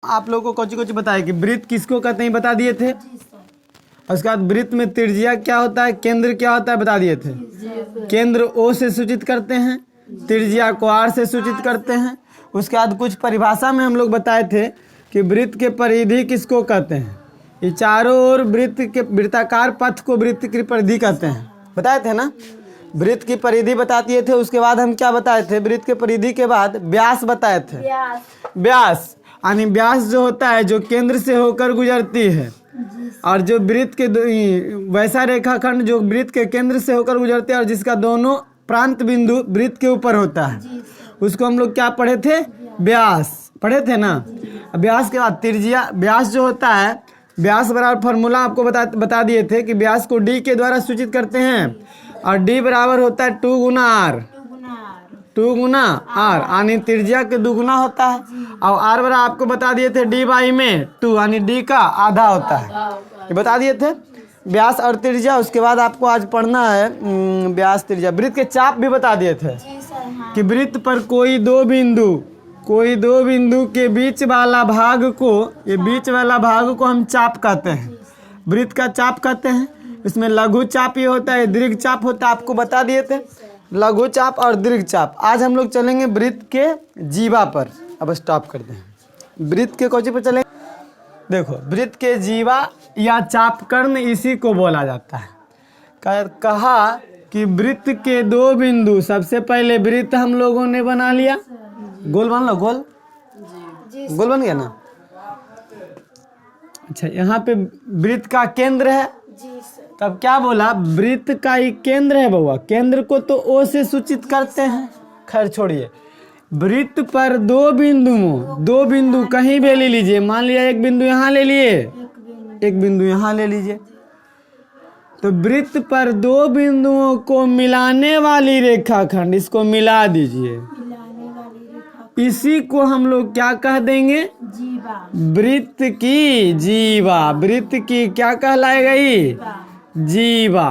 आप लोगों को कुछ बताया कि वृत्त किसको कहते हैं बता दिए थे। उसके बाद वृत्त में त्रिज्या क्या होता है, केंद्र क्या होता है बता दिए थे। केंद्र ओ से सूचित करते हैं, त्रिज्या को आर से सूचित करते हैं। उसके बाद कुछ परिभाषा में हम लोग बताए थे कि वृत्त के परिधि किसको कहते हैं। ये चारों ओर वृत्त के वृत्ताकार पथ को वृत्त की परिधि कहते हैं, बताए थे ना। वृत्त की परिधि बता दिए थे। उसके बाद हम क्या बताए थे, वृत्त के परिधि के बाद व्यास बताए थे। व्यास यानी व्यास जो होता है जो केंद्र से होकर गुजरती है, और जो वृत्त के वैसा रेखाखंड जो वृत्त के केंद्र से होकर गुजरते हैं और जिसका दोनों प्रांत बिंदु वृत्त के ऊपर होता है, उसको हम लोग क्या पढ़े थे, व्यास पढ़े थे ना। व्यास के बाद त्रिज्या, व्यास जो होता है, व्यास बराबर फार्मूला आपको बता दिए थे कि व्यास को डी के द्वारा सूचित करते हैं, और डी बराबर होता है 2 गुना आर, 2 गुना आर यानी त्रिज्या के दुगुना होता है। और आर बराबर आपको बता दिए थे डी बाई में 2 यानी डी का आधा होता है, ये बता दिए थे व्यास और त्रिज्या। उसके बाद आपको आज पढ़ना है व्यास त्रिज्या। वृत्त के चाप भी बता दिए थे कि वृत्त पर कोई दो बिंदु के बीच वाला भाग को, ये बीच वाला भाग को हम चाप कहते हैं, वृत्त का चाप कहते हैं। इसमें लघु चाप ये होता है, दीर्घ चाप होता है, आपको बता दिए थे लघु चाप और दीर्घ चाप। आज हम लोग चलेंगे वृत्त के जीवा पर। अब स्टॉप करते हैं, वृत्त के कौची पर चलेंगे। देखो वृत्त के जीवा या चाप कर्ण इसी को बोला जाता है। कहा कि वृत्त के दो बिंदु, सबसे पहले वृत्त हम लोगों ने बना लिया, गोल बन लो, गोल बन गया ना। अच्छा यहाँ पे वृत्त का केंद्र है, तब क्या बोला, वृत्त का ही केंद्र है बउआ। केंद्र को तो ओ से सूचित करते हैं, खैर छोड़िए। वृत्त पर दो बिंदु कहीं भी ले लीजिए, मान लिया एक बिंदु यहाँ ले लिए, एक बिंदु यहाँ ले लीजिए, तो वृत्त पर दो बिंदुओं को मिलाने वाली रेखाखंड, इसको मिला दीजिए, इसी को हम लोग क्या कह देंगे, वृत्त की जीवा। वृत्त की क्या कहलाएगा ये, जीवा।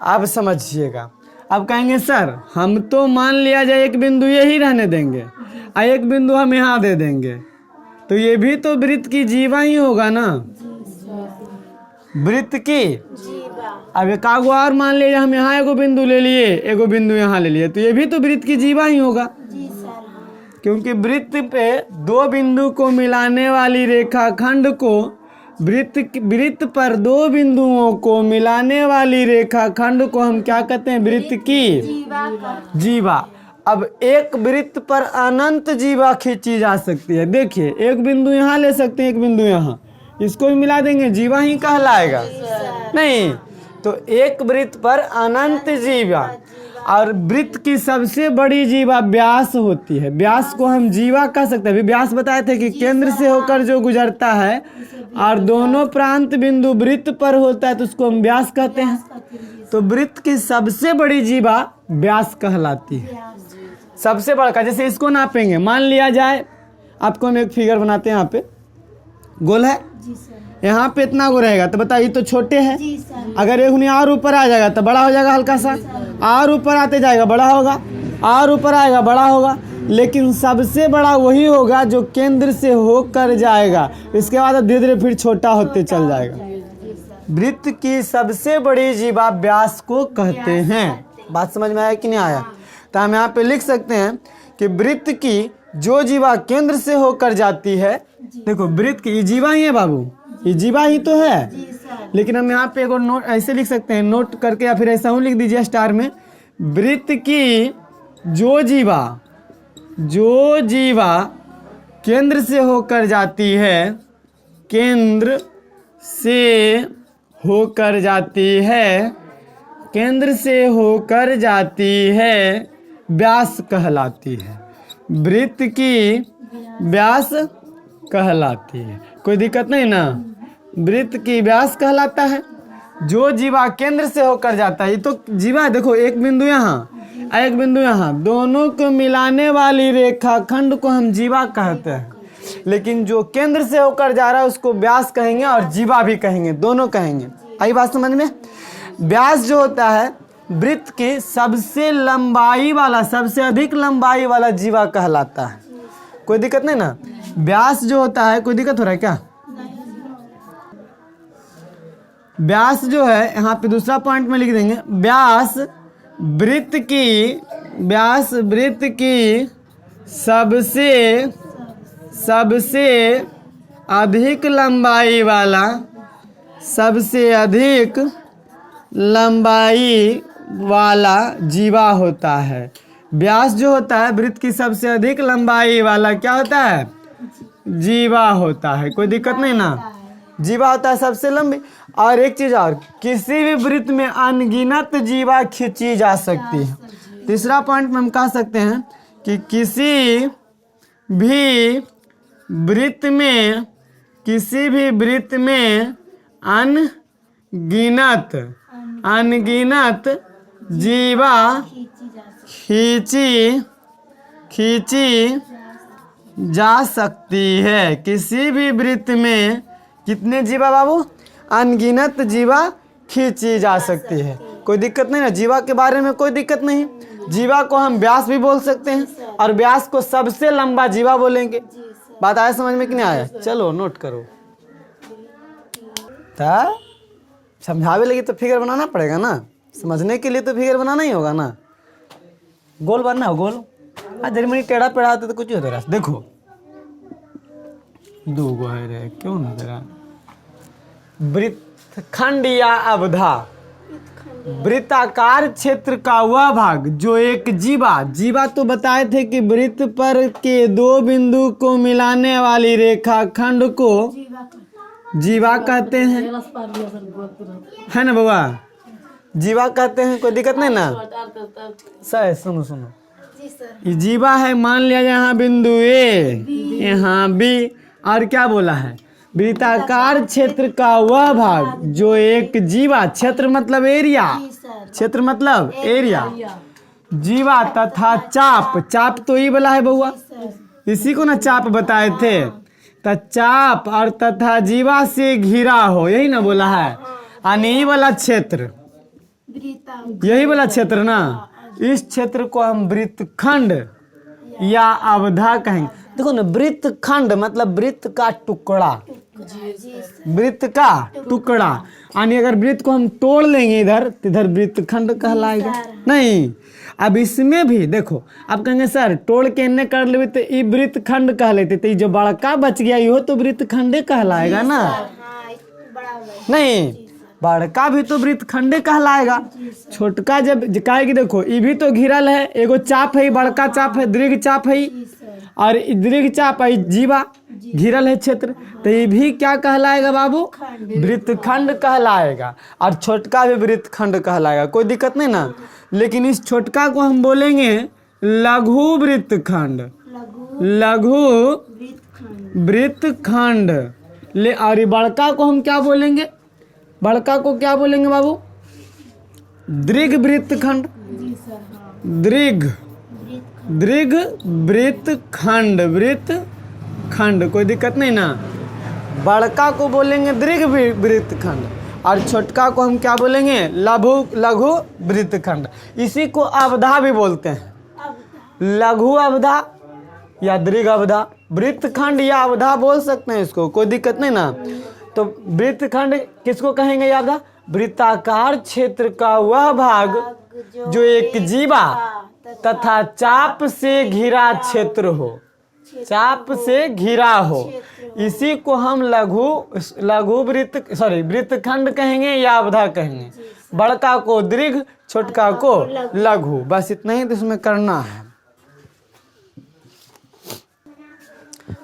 अब समझिएगा। अब कहेंगे सर हम तो मान लिया जाए एक बिंदु यही रहने देंगे और एक बिंदु हम यहाँ दे देंगे, तो ये भी तो वृत्त की जीवा ही होगा ना, वृत्त की। अब एक और मान लीजिए हम यहाँ एगो बिंदु ले लिए, एगो बिंदु यहाँ ले लिए, तो ये भी तो वृत्त की जीवा ही होगा, क्योंकि वृत्त पे दो बिंदु को मिलाने वाली रेखाखंड को, वृत्त पर दो बिंदुओं को मिलाने वाली रेखाखंड को हम क्या कहते हैं, वृत्त की जीवा। अब एक वृत्त पर अनंत जीवा खींची जा सकती है। देखिए एक बिंदु यहाँ ले सकते हैं, एक बिंदु यहाँ, इसको भी मिला देंगे, जीवा ही कहलाएगा नहीं। तो एक वृत्त पर अनंत जीवा, और वृत्त की सबसे बड़ी जीवा व्यास होती है। व्यास को हम जीवा कह सकते हैं। अभी व्यास बताए थे कि केंद्र से होकर जो गुजरता है और दोनों प्रांत बिंदु वृत्त पर होता है, तो उसको हम व्यास कहते हैं। तो वृत्त की सबसे बड़ी जीवा व्यास कहलाती है, सबसे बड़ा। जैसे इसको नापेंगे, मान लिया जाए आपको हम एक फिगर बनाते हैं, यहाँ पे गोल है, यहाँ पे इतना गो रहेगा, तो बताइए तो छोटे है। अगर एक और ऊपर आ जाएगा तो बड़ा हो जाएगा हल्का सा, और ऊपर आते जाएगा बड़ा होगा, और ऊपर आएगा बड़ा होगा, लेकिन सबसे बड़ा वही होगा जो केंद्र से होकर जाएगा, इसके बाद धीरे धीरे फिर छोटा होते चल जाएगा। वृत्त की सबसे बड़ी जीवा व्यास को कहते हैं। बात समझ में आया कि नहीं आया। तो हम यहाँ पे लिख सकते हैं कि वृत्त की जो जीवा केंद्र से होकर जाती है, देखो वृत्त की जीवा ही है बाबू, ये जीवा ही तो है, लेकिन हम यहाँ पे एक नोट ऐसे लिख सकते हैं, नोट करके, या फिर ऐसा हूँ लिख दीजिए स्टार में, वृत्त की जो जीवा केंद्र से होकर जाती है, केंद्र से होकर जाती है, व्यास कहलाती है। वृत्त की व्यास कहलाती है, कोई दिक्कत नहीं ना। वृत्त की व्यास कहलाता है जो जीवा केंद्र से होकर जाता है। ये तो जीवा है, देखो एक बिंदु यहाँ, एक बिंदु यहाँ, दोनों को मिलाने वाली रेखाखंड को हम जीवा कहते हैं, लेकिन जो केंद्र से होकर जा रहा है उसको व्यास कहेंगे और जीवा भी कहेंगे, दोनों कहेंगे। आई बात समझ में। व्यास जो होता है वृत्त की सबसे लंबाई वाला, सबसे अधिक लंबाई वाला जीवा कहलाता है। कोई दिक्कत नहीं ना। व्यास जो होता है, कोई दिक्कत हो रहा है क्या? व्यास जो है यहाँ पे दूसरा पॉइंट में लिख देंगे, व्यास वृत्त की सबसे अधिक लंबाई वाला जीवा होता है। व्यास जो होता है वृत्त की सबसे अधिक लंबाई वाला क्या होता है? जीवा होता है। कोई दिक्कत नहीं ना, जीवा होता है सबसे लंबी। और एक चीज और, किसी भी वृत्त में अनगिनत जीवा खींची जा सकती है। तीसरा पॉइंट में हम कह सकते हैं कि किसी भी वृत्त में अनगिनत जीवा खींची जा सकती है। किसी भी वृत्त में कितने जीवा बाबू? अनगिनत जीवा खींची जा सकती है। कोई दिक्कत नहीं ना, जीवा के बारे में कोई दिक्कत नहीं। जीवा को हम व्यास भी बोल सकते हैं और व्यास को सबसे लंबा जीवा बोलेंगे। बात आया समझ में कि नहीं आया? चलो नोट करो। समझावे लगी तो फिगर बनाना पड़ेगा ना, समझने के लिए तो फिगर बनाना ही होगा ना। गोल बनना हो, गोल। जर्मनी टेढ़ा पेढ़ा होता तो कुछ होता रहा। देखो 2 गो है रे, क्यों ना तेरा? वृत्तखंड या अवधा, वृत्ताकार क्षेत्र का वह भाग जो एक जीवा तो बताए थे कि वृत्त पर के 2 बिंदु को मिलाने वाली रेखा खंड को जीवा कहते हैं, है ना बउआ? जीवा कहते हैं। कोई दिक्कत नहीं ना? सर सुनो, ये जीवा है। मान लिया यहाँ बिंदु ए, यहाँ बी, और क्या बोला है? वृत्ताकार क्षेत्र का वह भाग जो एक जीवा, क्षेत्र मतलब एरिया, जीवा तथा चाप तो ये बोला है बउआ, इसी को ना चाप बताए थे। तो चाप और तथा जीवा से घिरा हो, यही ना बोला है। यही वाला क्षेत्र, यही वाला क्षेत्र ना, इस क्षेत्र को हम वृत्तखंड या अवधा कहेंगे। देखो ना, वृत्तखंड मतलब वृत्त का टुकड़ा। यानी अगर वृत्त को हम तोड़ लेंगे इधर तो इधर वृत्तखंड कहलाएगा। नहीं, अब इसमें भी देखो, आप कहेंगे सर तोड़ के इन्हें कर लेते तो ये वृत्तखंड कह लेते, तो ये जो बड़का बच गया ये तो वृत्तखंडे कहलाएगा ना। नहीं, बड़का भी तो वृत्तखंडे कहलाएगा। छोटका जब कहेगी, देखो ये भी तो घिरल है, एगो चाप है, बड़का चाप है, दीर्घ चाप है, और दीर्घ चाप है जीवा, घिरल है क्षेत्र, तो ये भी क्या कहलाएगा बाबू? वृत्तखंड कहलाएगा। और छोटका भी वृत्तखंड कहलाएगा। कोई दिक्कत नहीं ना। लेकिन इस छोटका को हम बोलेंगे लघु वृत्तखंड, ले। और बड़का को हम क्या बोलेंगे? बड़का को क्या बोलेंगे बाबू? दीर्घ वृत्तखंड, दीर्घ वृत्तखंड। कोई दिक्कत नहीं ना। बड़का को बोलेंगे दीर्घ वृत्तखंड और छोटका को हम क्या बोलेंगे? लघु वृत्तखंड। इसी को अवधा भी बोलते हैं, लघु अवधा या दीर्घ अवधा। वृत्तखंड या अवधा बोल सकते हैं इसको, कोई दिक्कत नहीं ना। तो वृत्तखंड किसको कहेंगे याद? वृत्ताकार क्षेत्र का वह भाग जो एक जीवा तथा चाप से घिरा क्षेत्र हो, इसी को हम वृत्तखंड कहेंगे या अवधा कहेंगे। बड़का को दीर्घ, छोटका को लघु, बस इतना ही तो इसमें करना है।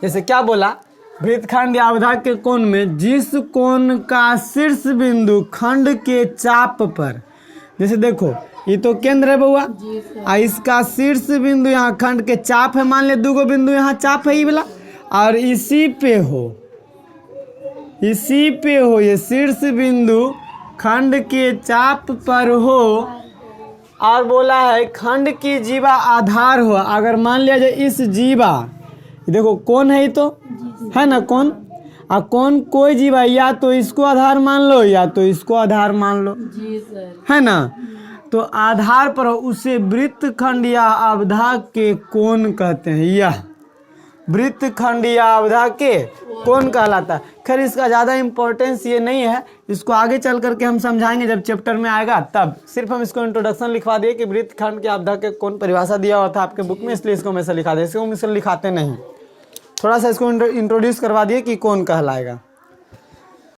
जैसे क्या बोला? वृत्तखंड या अवधा के कोण में जिस कोण का शीर्ष बिंदु खंड के चाप पर, जैसे देखो ये तो केंद्र है बउआ, इसका शीर्ष बिंदु यहाँ खंड के चाप है। मान ले 2 गो बिंदु यहाँ चाप है ये वाला, और इसी पे हो ये शीर्ष बिंदु खंड के चाप पर हो। और बोला है खंड की जीवा आधार हो। अगर मान लिया जाए इस जीवा, देखो कौन है, ये तो है ना कौन, और कौन कोई जीवा, या तो इसको आधार मान लो या तो इसको आधार मान लो, जी सर, है ना। तो आधार पर उसे वृत्तखंड या अवधा के कोण कहते हैं। यह वृत्तखंड या अवधा के कौन कहलाता है। खैर इसका ज़्यादा इम्पोर्टेंस ये नहीं है, इसको आगे चल करके हम समझाएंगे जब चैप्टर में आएगा तब। सिर्फ हम इसको इंट्रोडक्शन लिखवा दिए कि वृत्तखंड के अवधा के कौन परिभाषा दिया हुआ था आपके बुक में, इसलिए इसको हमेशा लिखा दे, इसको हम इसे लिखाते नहीं, थोड़ा सा इसको इंट्रोड्यूस करवा दिए कि कौन कहलाएगा।